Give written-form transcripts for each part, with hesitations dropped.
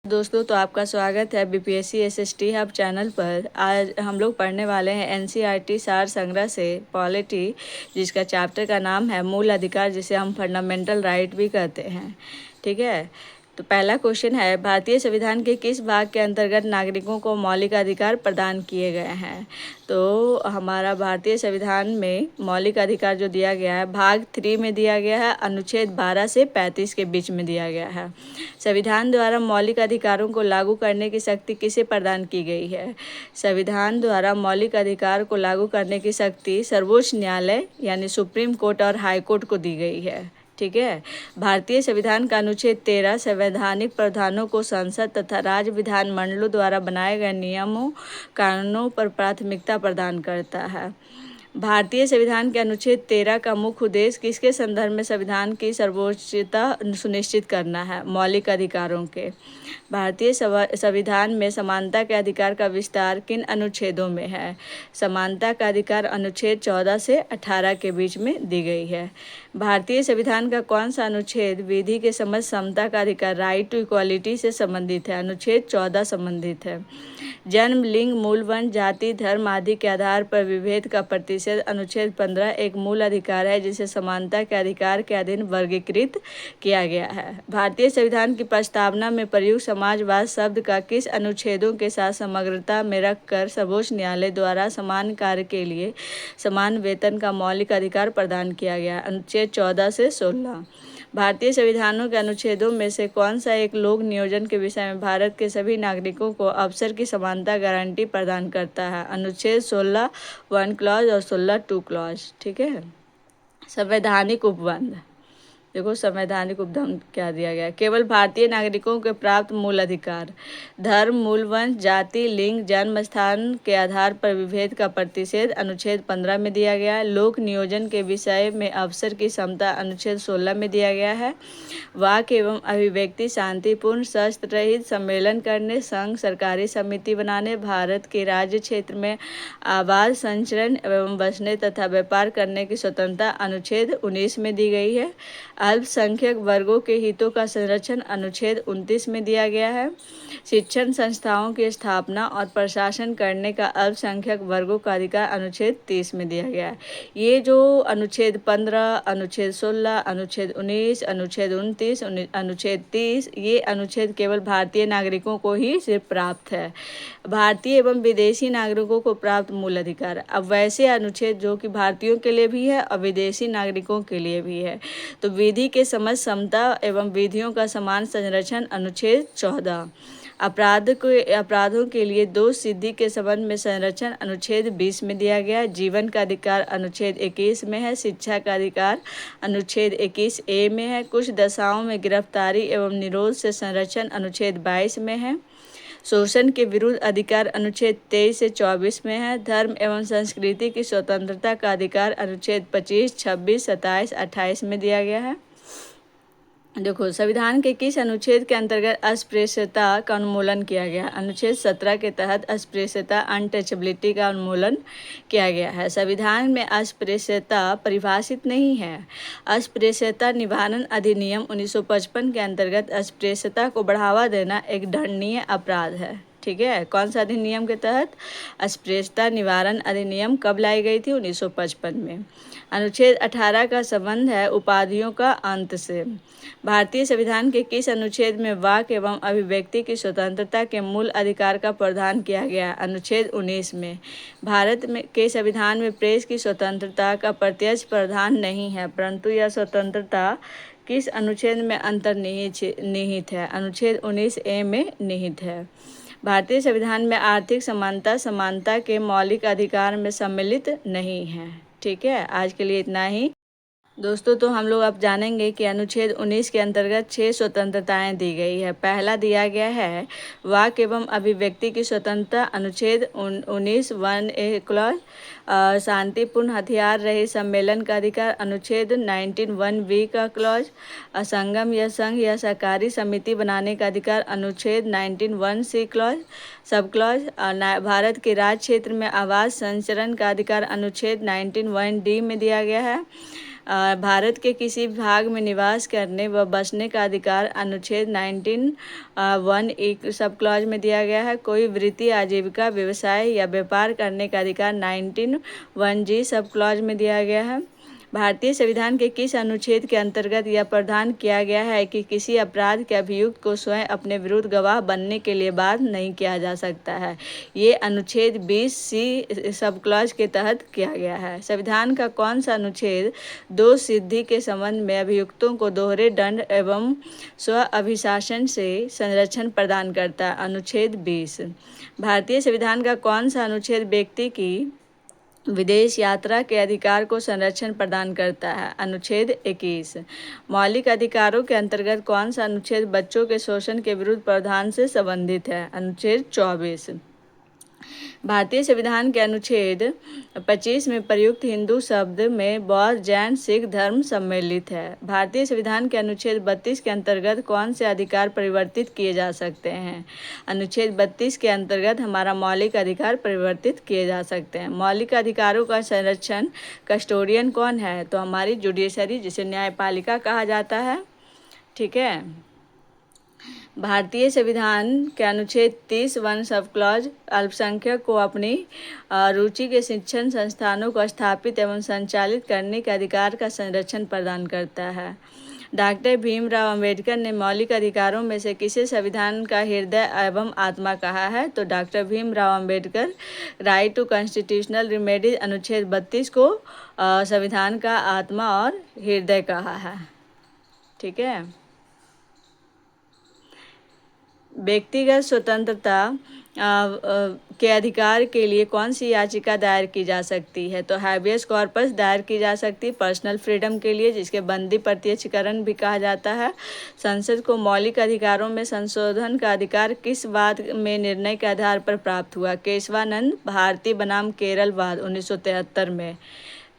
दोस्तों, तो आपका स्वागत है बीपीएससी एसएसटी हब चैनल पर। आज हम लोग पढ़ने वाले हैं एनसीईआरटी सार संग्रह से पॉलिटी, जिसका चैप्टर का नाम है मूल अधिकार, जिसे हम फंडामेंटल राइट भी कहते हैं। ठीक है, तो पहला क्वेश्चन है, भारतीय संविधान के किस भाग के अंतर्गत नागरिकों को मौलिक अधिकार प्रदान किए गए हैं? तो हमारा भारतीय संविधान में मौलिक अधिकार जो दिया गया है, भाग 3 में दिया गया है, अनुच्छेद 12 से 35 के बीच में दिया गया है। संविधान द्वारा मौलिक अधिकारों को लागू करने की शक्ति किसे प्रदान की गई है? संविधान द्वारा मौलिक अधिकार को लागू करने की शक्ति सर्वोच्च न्यायालय यानी सुप्रीम कोर्ट और हाई कोर्ट को दी गई है। ठीक है, भारतीय संविधान का अनुच्छेद 13 संवैधानिक प्रावधानों को संसद तथा राज्य विधानमंडलों द्वारा बनाए गए नियमों कानूनों पर प्राथमिकता प्रदान करता है। भारतीय संविधान के अनुच्छेद 13 का मुख्य उद्देश्य किसके संदर्भ में संविधान की सर्वोच्चता सुनिश्चित करना है? मौलिक अधिकारों के। भारतीय संविधान में समानता के अधिकार का विस्तार किन अनुच्छेदों में है? समानता का अधिकार अनुच्छेद 14 से 18 के बीच में दी गई है। भारतीय संविधान का कौन सा अनुच्छेद विधि के समझ समता का अधिकार राइट टू इक्वालिटी से संबंधित है? अनुच्छेद 14 संबंधित है। जन्म, लिंग, मूल वर्ण, जाति, धर्म आदि के आधार पर विभेद का प्रतिषेध अनुच्छेद 15 एक मूल अधिकार है, जिसे समानता के अधिकार के अधीन वर्गीकृत किया गया है। भारतीय संविधान की प्रस्तावना में प्रयुक्त समाजवाद शब्द का किस अनुच्छेदों के साथ समग्रता में रखकर सर्वोच्च न्यायालय द्वारा समान कार्य के लिए समान वेतन का मौलिक अधिकार प्रदान किया गया? अनुच्छेद 14 से 16। भारतीय संविधानों के अनुच्छेदों में से कौन सा एक लोक नियोजन के विषय में भारत के सभी नागरिकों को अवसर की समानता गारंटी प्रदान करता है? अनुच्छेद 16 1 क्लॉज और 16 2 क्लॉज। ठीक है, संवैधानिक उपबंध। देखो, संवैधानिक उपबंध क्या दिया गया? केवल भारतीय नागरिकों के प्राप्त मूल अधिकार। धर्म, मूल वंश, जाति, लिंग, जन्म स्थान के आधार पर विभेद का प्रतिषेध अनुच्छेद 15 में दिया गया है। लोक नियोजन के विषय में अवसर की समता अनुच्छेद 16 में दिया गया है। वाक एवं अभिव्यक्ति शांतिपूर्ण शस्त्र रहित सम्मेलन करने, संघ सरकारी समिति बनाने, भारत के राज्य क्षेत्र में आवास, संचरण एवं बसने तथा व्यापार करने की स्वतंत्रता अनुच्छेद 19 में दी गई है। अल्पसंख्यक वर्गों के हितों का संरक्षण अनुच्छेद 29 में दिया गया है। शिक्षण संस्थाओं की स्थापना और प्रशासन करने का अल्पसंख्यक वर्गों का अधिकार अनुच्छेद 30 में दिया गया है। ये जो अनुच्छेद 15, अनुच्छेद 16, अनुच्छेद 19, अनुच्छेद 29, अनुच्छेद 30, ये अनुच्छेद केवल भारतीय नागरिकों को ही सिर्फ प्राप्त है। भारतीय एवं विदेशी नागरिकों को प्राप्त मूल अधिकार। अब वैसे अनुच्छेद जो कि भारतीयों के लिए भी है और विदेशी नागरिकों के लिए भी है, तो विधि के समझ समता एवं विधियों का समान संरक्षण अनुच्छेद 14। अपराधों के लिए दोष सिद्धि के संबंध में संरक्षण अनुच्छेद 20 में दिया गया है। जीवन का अधिकार अनुच्छेद 21 में है। शिक्षा का अधिकार अनुच्छेद 21A में है। कुछ दशाओं में गिरफ्तारी एवं निरोध से संरक्षण अनुच्छेद 22 में है। शोषण के विरुद्ध अधिकार अनुच्छेद 23 से 24 में है। धर्म एवं संस्कृति की स्वतंत्रता का अधिकार अनुच्छेद 25, 26, 27, 28 में दिया गया है। देखो, संविधान के किस अनुच्छेद के अंतर्गत अस्पृश्यता का उन्मूलन किया गया? अनुच्छेद 17 के तहत अस्पृश्यता अनटचेबिलिटी का उन्मूलन किया गया है। संविधान में अस्पृश्यता परिभाषित नहीं है। अस्पृश्यता निवारण अधिनियम 1955 के अंतर्गत अस्पृश्यता को बढ़ावा देना एक दंडनीय अपराध है। ठीक है, कौन सा अधिनियम के तहत? अस्पृश्यता निवारण अधिनियम कब लाई गई थी? 1955 में। अनुच्छेद 18 का संबंध है उपाधियों का अंत से। भारतीय संविधान के किस अनुच्छेद में वाक एवं अभिव्यक्ति की स्वतंत्रता के मूल अधिकार का प्रावधान किया गया? अनुच्छेद 19 में। भारत के संविधान में प्रेस की स्वतंत्रता का प्रत्यक्ष प्रावधान नहीं है, परंतु यह स्वतंत्रता किस अनुच्छेद में अंतर्निहित है? अनुच्छेद 19A में निहित है। भारतीय संविधान में आर्थिक समानता समानता के मौलिक अधिकार में सम्मिलित नहीं है। ठीक है, आज के लिए इतना ही दोस्तों। तो हम लोग अब जानेंगे कि अनुच्छेद 19 के अंतर्गत 6 स्वतंत्रताएं दी गई है। पहला दिया गया है वाक एवं अभिव्यक्ति की स्वतंत्रता, अनुच्छेद 19 1A क्लॉज। शांतिपूर्ण हथियार रहित सम्मेलन का अधिकार, अनुच्छेद 19 1B का क्लॉज। संगम या संघ या सहकारी समिति बनाने का अधिकार, अनुच्छेद 19 1C clause sub clause. Bharat के राज्य क्षेत्र में आवास संचरण का अधिकार अनुच्छेद 19 1D में दिया गया है। भारत के किसी भाग में निवास करने व बसने का अधिकार अनुच्छेद 19(1) एक सब क्लॉज में दिया गया है। कोई वृत्ति, आजीविका, व्यवसाय या व्यापार करने का अधिकार 19(1) सब क्लॉज में दिया गया है। भारतीय संविधान के किस अनुच्छेद के अंतर्गत यह प्रावधान किया गया है कि किसी अपराध के अभियुक्त को स्वयं अपने विरुद्ध गवाह बनने के लिए बाध्य नहीं किया जा सकता है? ये अनुच्छेद 20C सब क्लॉज के तहत किया गया है। संविधान का कौन सा अनुच्छेद दोष सिद्धि के संबंध में अभियुक्तों को दोहरे दंड एवं स्व अभिशासन से संरक्षण प्रदान करता है? अनुच्छेद 20। भारतीय संविधान का कौन सा अनुच्छेद व्यक्ति की विदेश यात्रा के अधिकार को संरक्षण प्रदान करता है? अनुच्छेद 21। मौलिक अधिकारों के अंतर्गत कौन सा अनुच्छेद बच्चों के शोषण के विरुद्ध प्रावधान से संबंधित है? अनुच्छेद 24। भारतीय संविधान के अनुच्छेद 25 में प्रयुक्त हिंदू शब्द में बौद्ध, जैन, सिख धर्म सम्मिलित है। भारतीय संविधान के अनुच्छेद 32 के अंतर्गत कौन से अधिकार परिवर्तित किए जा सकते हैं? अनुच्छेद 32 के अंतर्गत हमारा मौलिक अधिकार परिवर्तित किए जा सकते हैं। मौलिक अधिकारों का संरक्षण कस्टोडियन कौन है? तो हमारी जुडिशरी, जिसे न्यायपालिका कहा जाता है। ठीक है। भारतीय संविधान के अनुच्छेद 30(1) सब क्लॉज अल्पसंख्यक को अपनी रुचि के शिक्षण संस्थानों को स्थापित एवं संचालित करने के अधिकार का संरक्षण प्रदान करता है। डॉक्टर भीमराव अंबेडकर ने मौलिक अधिकारों में से किसे संविधान का हृदय एवं आत्मा कहा है? तो doctor Bhimrao Ambedkar right to constitutional remedies अनुच्छेद 32 को संविधान का आत्मा और हृदय कहा है। ठीक है। व्यक्तिगत स्वतंत्रता के अधिकार के लिए कौन सी याचिका दायर की जा सकती है? तो हैबियस कॉर्पस दायर की जा सकती है पर्सनल फ्रीडम के लिए, जिसके बंदी प्रत्यक्षीकरण भी कहा जाता है। संसद को मौलिक अधिकारों में संशोधन का अधिकार किस वाद में निर्णय के आधार पर प्राप्त हुआ? केशवानंद भारती बनाम केरल वाद 1973 में।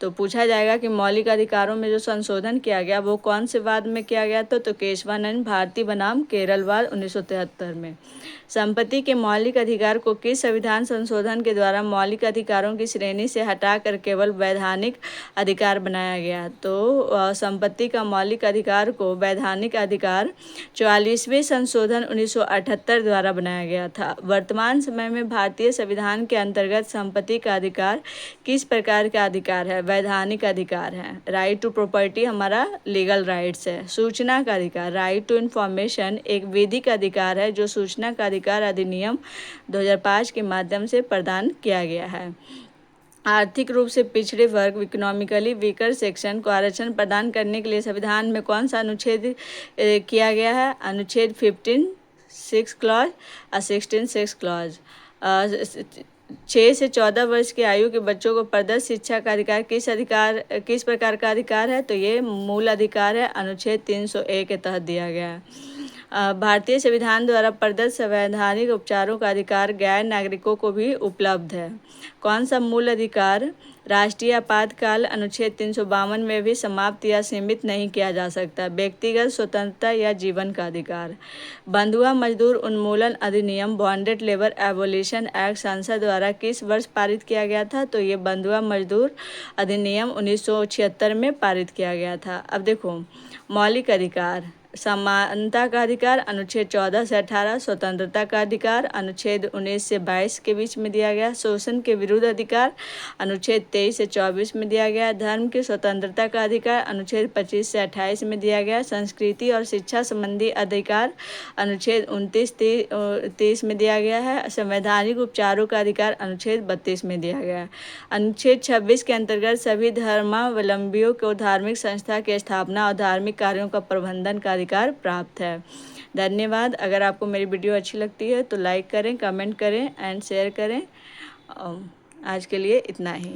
तो पूछा जाएगा कि मौलिक अधिकारों में जो संशोधन किया गया वो कौन से वाद में किया गया था? तो केशवानंद भारती बनाम केरल वाद 1973 में। संपत्ति के मौलिक अधिकार को किस संविधान संशोधन के द्वारा मौलिक अधिकारों की श्रेणी से हटाकर केवल वैधानिक अधिकार बनाया गया? तो संपत्ति का मौलिक अधिकार को वैधानिक अधिकार 44वें संशोधन 1978 द्वारा बनाया गया था। वर्तमान समय में भारतीय संविधान के अंतर्गत संपत्ति का अधिकार किस प्रकार का अधिकार है? वैधानिक अधिकार है। राइट टू प्रॉपर्टी हमारा लीगल राइट्स है। सूचना का अधिकार, राइट टू इन्फॉर्मेशन, एक विधिक अधिकार है जो सूचना का अधिकार अधिनियम 2005 के माध्यम से प्रदान किया गया है। आर्थिक रूप से पिछड़े वर्ग इकोनॉमिकली वीकर सेक्शन को आरक्षण प्रदान करने के लिए संविधान में कौन सा अनुच्छेद किया गया है? अनुच्छेद 15(6) क्लॉज और 16(6) क्लॉज। 6 से 14 वर्ष की आयु के बच्चों को प्रदत्त शिक्षा का अधिकार किस प्रकार का अधिकार है? तो ये मूल अधिकार है, अनुच्छेद 301 के तहत दिया गया है। भारतीय संविधान द्वारा प्रदत्त संवैधानिक उपचारों का अधिकार गैर नागरिकों को भी उपलब्ध है। कौन सा मूल अधिकार राष्ट्रीय आपातकाल अनुच्छेद 352 में भी समाप्त या सीमित नहीं किया जा सकता? व्यक्तिगत स्वतंत्रता या जीवन का अधिकार। बंधुआ मजदूर उन्मूलन अधिनियम बॉन्डेड लेबर एबोलिशन एक्ट संसद द्वारा किस वर्ष पारित किया गया था? तो ये बंधुआ मजदूर अधिनियम 1976 में पारित किया गया था। अब देखो, मौलिक अधिकार, समानता का अधिकार अनुच्छेद 14 से 18, स्वतंत्रता का अधिकार अनुच्छेद 19 से 22 के बीच में दिया गया, शोषण के विरुद्ध अधिकार अनुच्छेद 23 से 24 में दिया गया, धर्म की स्वतंत्रता का अधिकार अनुच्छेद 25 से 28 में दिया गया, संस्कृति और शिक्षा संबंधी अधिकार अनुच्छेद 29-30 में दिया गया है, संवैधानिक उपचारों का अधिकार अनुच्छेद 32 में दिया गया है। अनुच्छेद 26 के अंतर्गत सभी धर्मावलंबियों को धार्मिक संस्था की स्थापना और धार्मिक कार्यों का प्रबंधन का अधिकार प्राप्त है। धन्यवाद। अगर आपको मेरी वीडियो अच्छी लगती है तो लाइक करें, कमेंट करें एंड शेयर करें। आज के लिए इतना ही।